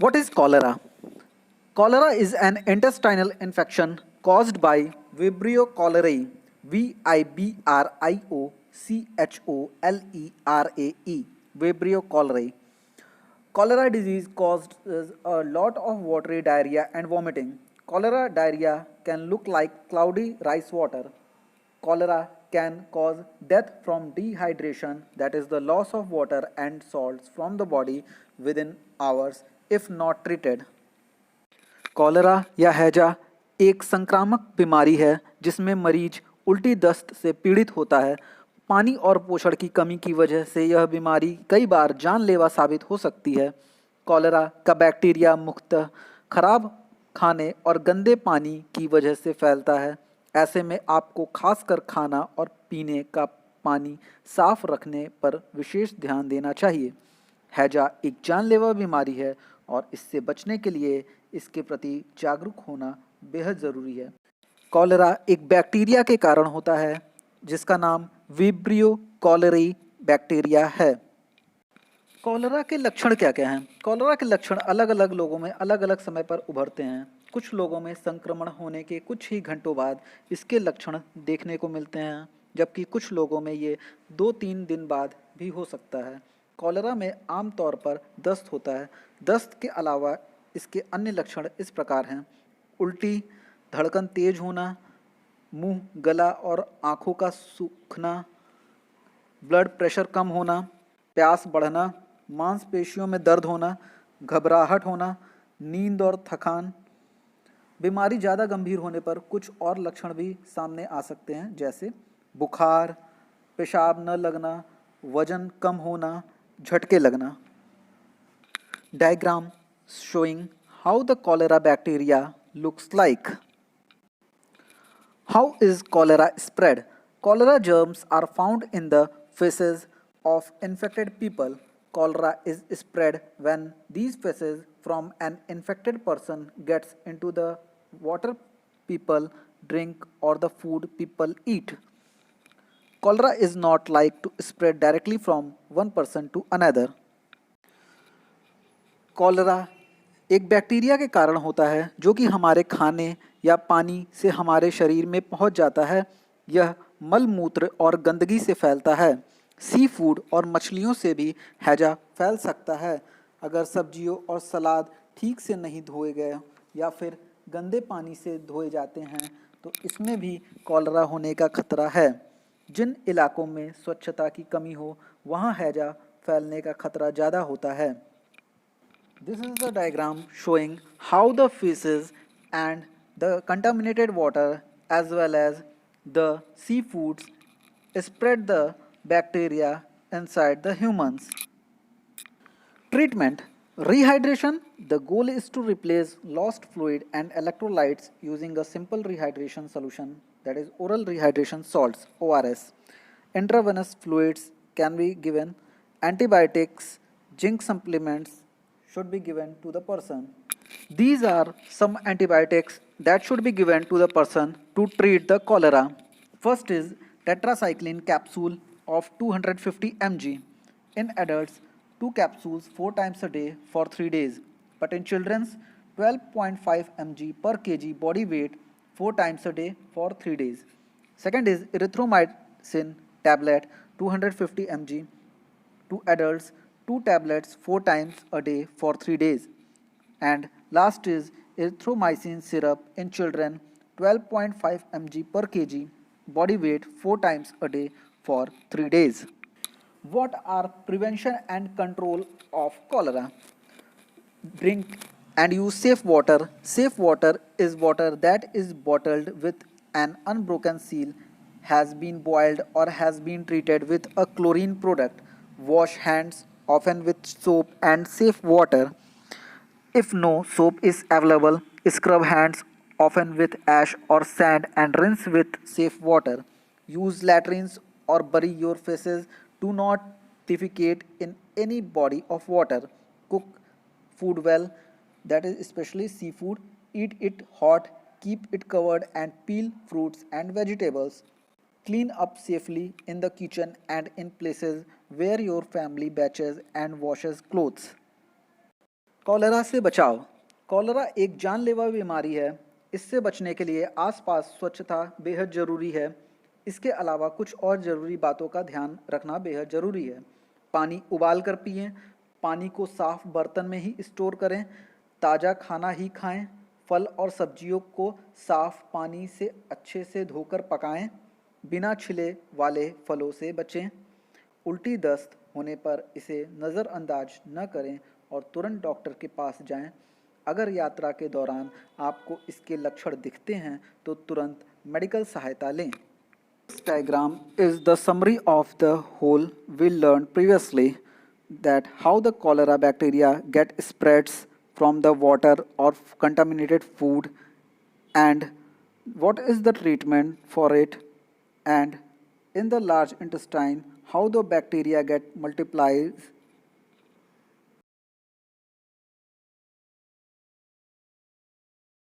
What is cholera? Cholera is an intestinal infection caused by Vibrio cholerae, Vibrio Vibrio cholerae. Cholera disease causes a lot of watery diarrhea and vomiting. Cholera diarrhea can look like cloudy rice water. Cholera can cause death from dehydration, that is, the loss of water and salts from the body within hours if not treated. Cholera या हैजा एक संक्रामक बीमारी है जिसमें मरीज उल्टी दस्त से पीड़ित होता है। पानी और पोषण की कमी की वजह से यह बीमारी कई बार जानलेवा साबित हो सकती है। कॉलरा का बैक्टीरिया मुख्यतः खराब खाने और गंदे पानी की वजह से फैलता है। ऐसे में आपको खासकर खाना और पीने का पानी साफ रखने पर विशेष ध्यान देना चाहिए। हैजा एक जानलेवा बीमारी है और इससे बचने के लिए इसके प्रति जागरूक होना बेहद ज़रूरी है। कॉलेरा एक बैक्टीरिया के कारण होता है जिसका नाम विब्रियो कॉलेराई बैक्टीरिया है। कॉलेरा के लक्षण क्या क्या हैं? कॉलेरा के लक्षण अलग अलग लोगों में अलग अलग समय पर उभरते हैं। कुछ लोगों में संक्रमण होने के कुछ ही घंटों बाद इसके लक्षण देखने को मिलते हैं, जबकि कुछ लोगों में ये 2-3 दिन बाद भी हो सकता है। कॉलेरा में आमतौर पर दस्त होता है। दस्त के अलावा इसके अन्य लक्षण इस प्रकार हैं: उल्टी, धड़कन तेज होना, मुंह, गला और आँखों का सूखना, ब्लड प्रेशर कम होना, प्यास बढ़ना, मांसपेशियों में दर्द होना, घबराहट होना, नींद और थकान। बीमारी ज़्यादा गंभीर होने पर कुछ और लक्षण भी सामने आ सकते हैं, जैसे बुखार, पेशाब न लगना, वजन कम होना, झटके लगना। Diagram showing how the cholera bacteria looks like. How is cholera spread? Cholera germs are found in the feces of infected people. Cholera is spread when these feces from an infected person gets into the water people drink or the food people eat. Cholera is not like to spread directly from one person to another. Cholera एक bacteria के कारण होता है जो कि हमारे खाने या पानी से हमारे शरीर में पहुंच जाता है। यह मल मूत्र और गंदगी से फैलता है। सी फूड और मछलियों से भी हैजा फैल सकता है। अगर सब्जियों और सलाद ठीक से नहीं धोए गए या फिर गंदे पानी से धोए जाते हैं तो इसमें भी कॉलरा होने का खतरा है। जिन इलाकों में स्वच्छता की कमी हो वहाँ हैजा फैलने का खतरा ज़्यादा होता है। This is the diagram showing how the feces and the contaminated water as well as the seafoods spread the bacteria inside the humans. Treatment: rehydration. The goal is to replace lost fluid and electrolytes using a simple rehydration solution, that is oral rehydration salts ORS. Intravenous fluids can be given. Antibiotics, zinc supplements should be given to the person. These are some antibiotics that should be given to the person to treat the cholera. First is tetracycline capsule of 250 mg. In adults, 2 capsules 4 times a day for 3 days. But in children's, 12.5 mg per kg body weight 4 times a day for 3 days. Second is erythromycin tablet 250 mg to adults, 2 tablets 4 times a day for 3 days. And last is erythromycin syrup in children, 12.5 mg per kg, body weight 4 times a day for 3 days. What are prevention and control of cholera? Drink and use safe water. Safe water is water that is bottled with an unbroken seal, has been boiled or has been treated with a chlorine product. Wash hands often with soap and safe water. If no soap is available, scrub hands often with ash or sand and rinse with safe water. Use latrines or bury your faces. Do not defecate in any body of water. Cook food well, that is especially seafood. Eat it hot, keep it covered, and peel fruits and vegetables. Clean up safely in the kitchen and in places where your family batches and washes clothes. Cholera से बचाव। Cholera एक जानलेवा बीमारी है। इससे बचने के लिए आसपास स्वच्छता बेहद ज़रूरी है। इसके अलावा कुछ और ज़रूरी बातों का ध्यान रखना बेहद ज़रूरी है। पानी उबाल कर पिएं, पानी को साफ बर्तन में ही स्टोर करें, ताज़ा खाना ही खाएं, फल और सब्जियों को साफ पानी से अच्छे से धोकर पकाएं, बिना छिले वाले फलों से बचें। उल्टी दस्त होने पर इसे नज़रअंदाज न करें और तुरंत डॉक्टर के पास जाएं। अगर यात्रा के दौरान आपको इसके लक्षण दिखते हैं तो तुरंत मेडिकल सहायता लें। This diagram is the summary of the whole we learned previously, that how the cholera bacteria get spreads from the water or contaminated food, and what is the treatment for it, and in the large intestine how the bacteria get multiplies